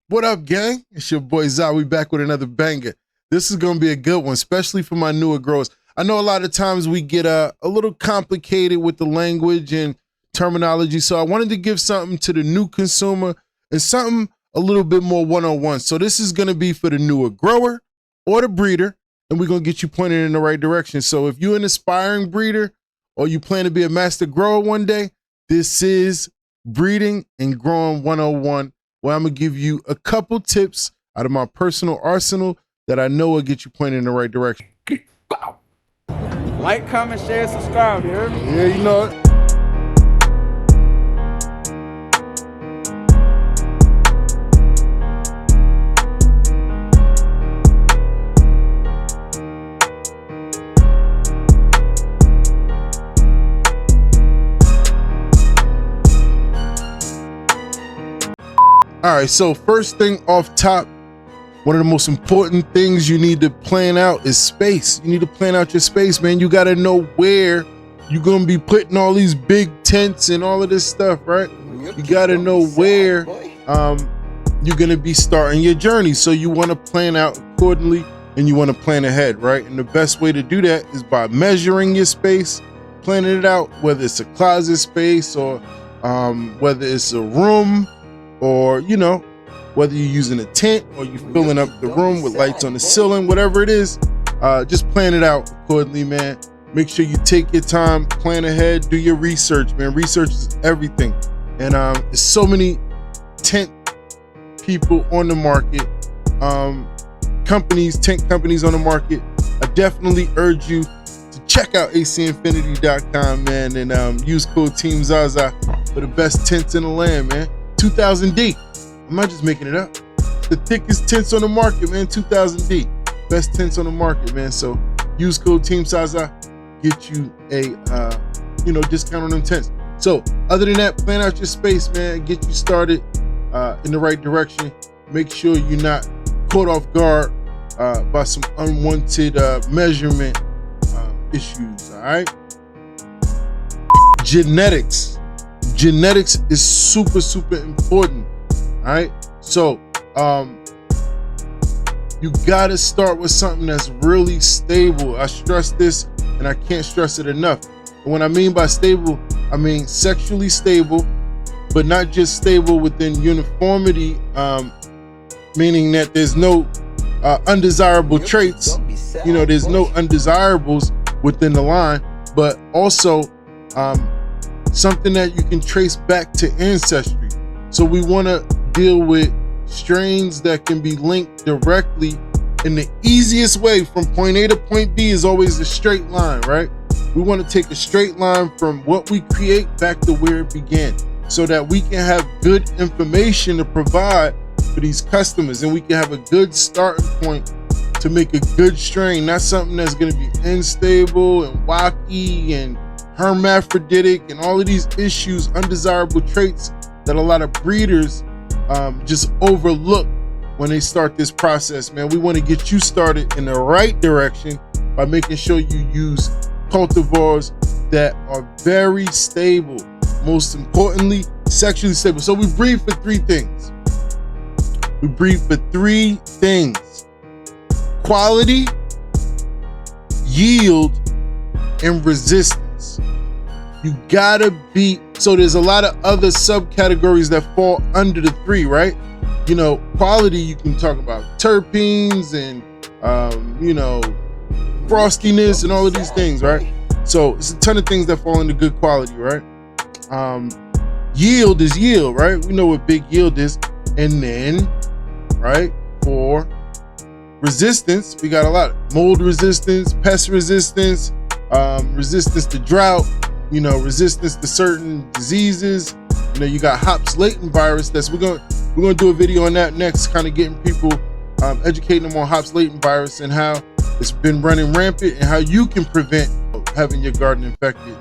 What up, gang? It's your boy ZaZa. We back with another banger. This is going to be a good one, especially for my newer growers. I know a lot of times we get a little complicated with the language and terminology, so I wanted to give something to the new consumer and something a little bit more one-on-one. So this is going to be for the newer grower or the breeder, and we're going to get you pointed in the right direction. So if you're an aspiring breeder or you plan to be a master grower one day, this is Breeding and Growing 101, where I'm going to give you a couple tips out of my personal arsenal that I know will get you pointed in the right direction. Like, comment, share, subscribe, you heard me? Yeah, you know it. All right, so first thing off top, one of the most important things you need to plan out is space. You need to plan out your space, man. You got to know where you're going to be putting all these big tents and all of this stuff, right? You got to know where you're going to be starting your journey. So you want to plan out accordingly and you want to plan ahead, right? And the best way to do that is by measuring your space, planning it out, whether it's a closet space or whether it's a room, or, you know, whether you're using a tent or you're filling up the room with lights on the ceiling, whatever it is, just plan it out accordingly, man. Make sure you take your time, plan ahead, do your research, man. Research is everything. And there's so many tent people on the market, tent companies on the market. I definitely urge you to check out acinfinity.com, man, and use code Team ZaZa for the best tents in the land, man. 2000D. I'm not just making it up. The thickest tents on the market, man. 2000D. Best tents on the market, man. So use code Team ZaZa, get you a discount on them tents. So other than that, plan out your space, man. Get you started in the right direction. Make sure you're not caught off guard by some unwanted measurement issues. All right. Genetics. Genetics is super important. All right, so you gotta start with something that's really stable. I stress this and I can't stress it enough. And what I mean by stable, I mean sexually stable, but not just stable within uniformity, meaning that there's no undesirable traits. You know, there's no undesirables within the line, but also something that you can trace back to ancestry. So we want to deal with strains that can be linked directly, and the easiest way from point A to point B is always a straight line, right? We want to take a straight line from what we create back to where it began, so that we can have good information to provide for these customers, and we can have a good starting point to make a good strain, not something that's going to be unstable and wacky and hermaphroditic and all of these issues, undesirable traits that a lot of breeders just overlook when they start this process, man. We want to get you started in the right direction by making sure you use cultivars that are very stable, most importantly, sexually stable. So we breed for three things. We breed for three things: quality, yield, and resistance. You gotta be, so there's a lot of other subcategories that fall under the three, right? You know, quality, you can talk about terpenes and, frostiness and all of these things, right? So it's a ton of things that fall into good quality, right? Yield is yield, right? We know what big yield is. And then, right, for resistance, we got a lot: mold resistance, pest resistance, resistance to drought, you know, resistance to certain diseases. You know, you got hops latent virus. We're gonna do a video on that next, kind of getting people, educating them on hops latent virus and how it's been running rampant and how you can prevent having your garden infected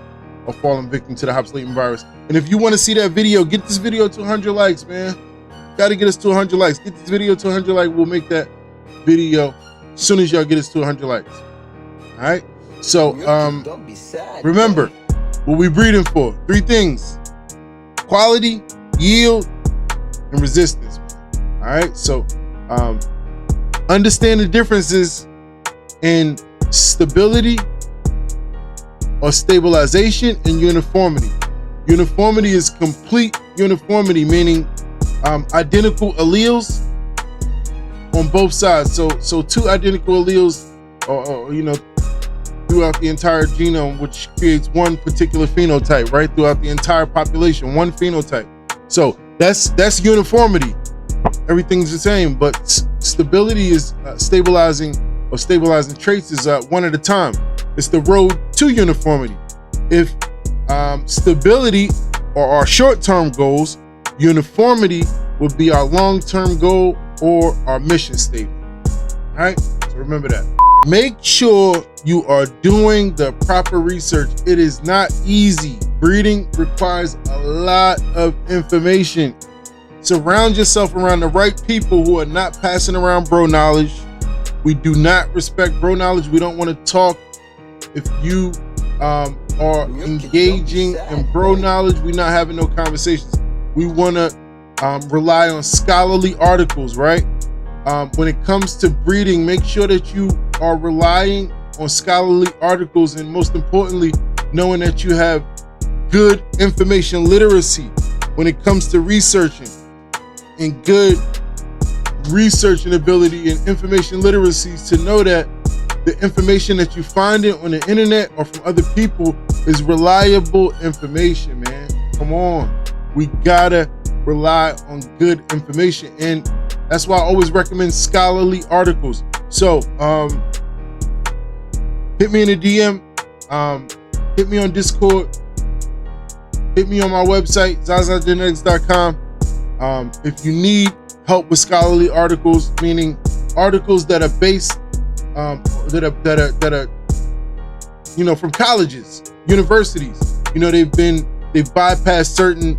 or falling victim to the hops latent virus. And if you want to see that video, get this video to 100 likes, man. Got to get us to 100 likes. Get this video to 100 likes. We'll make that video as soon as y'all get us to 100 likes. All right. So don't be sad, remember, what we breeding for: three things: quality, yield, and resistance. All right, so understand the differences in stability or stabilization and uniformity. Uniformity is complete uniformity, meaning identical alleles on both sides. So two identical alleles, or throughout the entire genome, which creates one particular phenotype, right? Throughout the entire population, one phenotype. So that's uniformity. Everything's the same, but stability is stabilizing traits is one at a time. It's the road to uniformity. If stability are our short-term goals, uniformity would be our long-term goal or our mission statement. All right, so remember that. Make sure you are doing the proper research. It is not easy. Breeding requires a lot of information. Surround yourself around the right people who are not passing around bro knowledge. We do not respect bro knowledge. We don't want to talk. If you are engaging in bro knowledge, we're not having no conversations. We want to rely on scholarly articles, right? When it comes to breeding, make sure that you are relying on scholarly articles, and most importantly, knowing that you have good information literacy when it comes to researching, and good researching ability and information literacy to know that the information that you find on the internet or from other people is reliable information, man. Come on. We gotta rely on good information, and that's why I always recommend scholarly articles. So hit me in a DM, hit me on Discord, hit me on my website, ZaZagenetics.com. If you need help with scholarly articles, meaning articles that are based, that are from colleges, universities, they've bypassed certain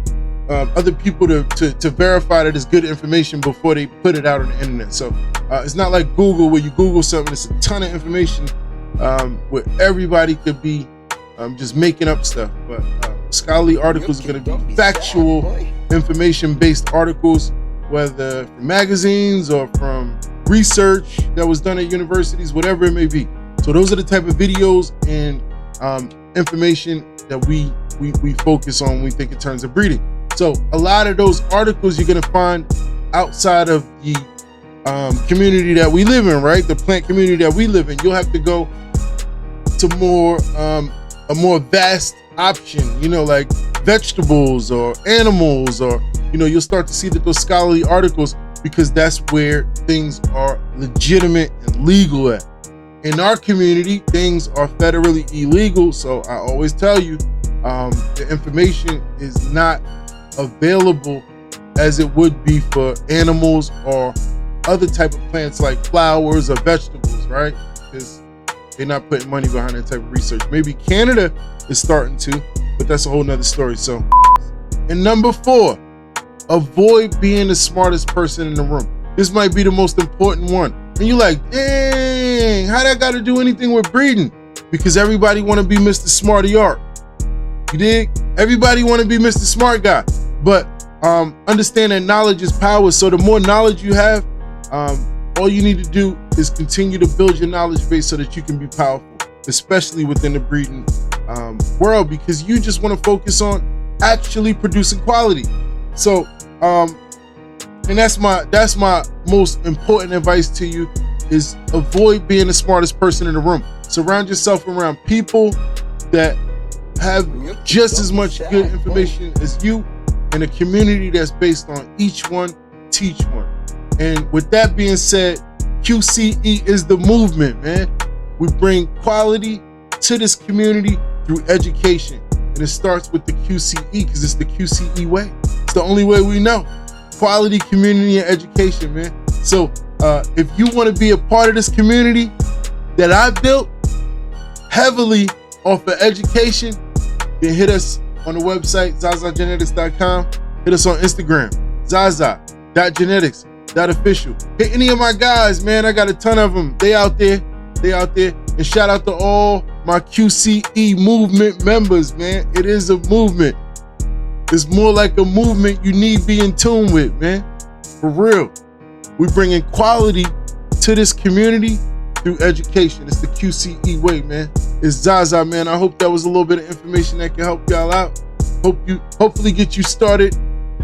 other people to verify that it's good information before they put it out on the internet. So it's not like Google, where you Google something, it's a ton of information where everybody could be just making up stuff. But scholarly articles are going to be factual, information-based articles, whether from magazines or from research that was done at universities, whatever it may be. So those are the type of videos and information that we focus on when we think in terms of breeding. So a lot of those articles you're going to find outside of the community that we live in, right? The plant community that we live in. You'll have to go to a more vast option, like vegetables or animals, or you'll start to see that those scholarly articles, because that's where things are legitimate and legal at. In our community, things are federally illegal, so I always tell you, the information is not available as it would be for animals or other type of plants like flowers or vegetables, right? Because they're not putting money behind that type of research. Maybe Canada is starting to, but that's a whole nother story. So, and number 4, avoid being the smartest person in the room. This might be the most important one. And you're like, dang, how that got to do anything with breeding? Because everybody want to be Mr. Smarty Art. You dig? Everybody want to be Mr. Smart Guy. But understand that knowledge is power. So the more knowledge you have, all you need to do is continue to build your knowledge base so that you can be powerful, especially within the breeding world, because you just want to focus on actually producing quality. So, and that's my most important advice to you, is avoid being the smartest person in the room. Surround yourself around people that have just as much good information as you, and a community that's based on each one, teach one. And with that being said, QCE is the movement, man. We bring quality to this community through education. And it starts with the QCE, because it's the QCE way. It's the only way we know. Quality, community, and education, man. So if you want to be a part of this community that I built heavily off of education, then hit us on the website, ZaZagenetics.com. Hit us on Instagram, ZaZa.genetics.official. Hit any of my guys, man. I got a ton of them. They out there. And shout out to all my QCE movement members, man. It is a movement. It's more like a movement you need be in tune with, man. For real. We bringing quality to this community through education. It's the QCE way, man. It's ZaZa, man. I hope that was a little bit of information that can help y'all out. Hopefully get you started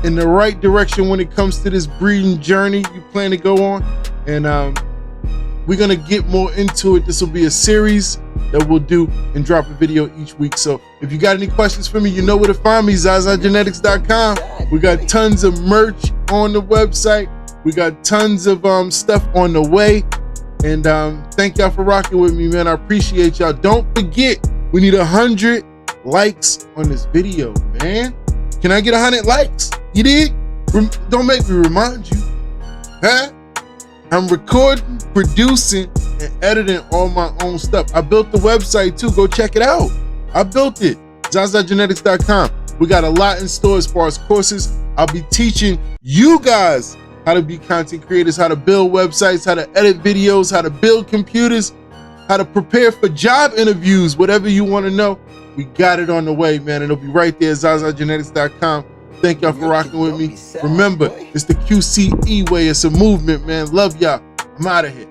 in the right direction when it comes to this breeding journey you plan to go on. And we're gonna get more into it. This will be a series that we'll do and drop a video each week. So if you got any questions for me, you know where to find me, ZaZagenetics.com. We got tons of merch on the website. We got tons of stuff on the way. And thank y'all for rocking with me, man. I appreciate y'all. Don't forget, we need 100 likes on this video, man. Can I get 100 likes? You dig? Don't make me remind you. Huh? I'm recording, producing, and editing all my own stuff. I built the website too. Go check it out. I built it. ZaZagenetics.com. We got a lot in store as far as courses. I'll be teaching you guys how to be content creators, how to build websites, how to edit videos, how to build computers, how to prepare for job interviews, whatever you want to know. We got it on the way, man. It'll be right there, ZaZagenetics.com. Thank y'all for rocking with me. Remember, it's the QCE way. It's a movement, man. Love y'all. I'm out of here.